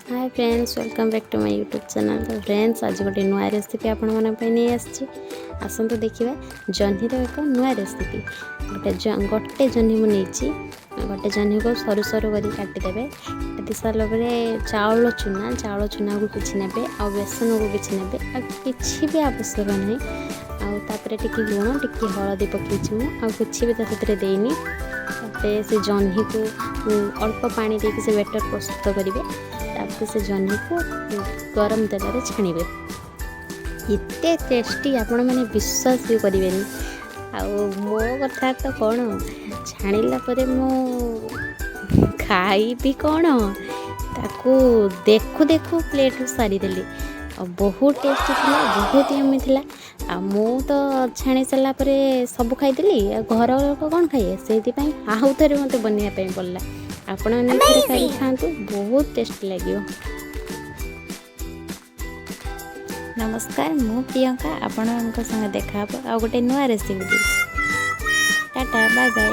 Hi friends, welcome back to my YouTube channel. तो friends, आज गोटे नुआ रेसिपी आपण नहीं आसी आसतु देखा जह्नीर एक नुआ रेसिपी। गोटे जह्नी मुझे गोटे जह्नी को सरू सरू कर काटिदेवे। काटि सारा चाउल चूना को किसी ने आ बेसन को किसी ने कि भी आवश्यक नहीं। आउे टी लुण टी हलदी पकईची मुझे भी तो देनी। से जह्नी को अल्प पानी देके से बेटर प्रस्तुत करेंगे। तापर से जह्नी को गरम तेल में छाणिबे। इतने टेस्टी आपण मैंने विश्वास भी करेंगे। मो कथा तो कौन छाणिला परे मो खाइबी कौन ताकू देखु देखु प्लेट सारीदेली। बहुत टेस्टी थिला, बहुत यम्मी थिला। मु तो छाणी सारा सब खाईदेली। घर लोक कौन खाइए से आउ थे मत बनवाई पड़ला। आपण मैंने खातु, बहुत टेस्टी लगे। नमस्कार, मु प्रियंका आपण संगे देखा आ गोटे नुआ रेसिपी। Tata bye bye.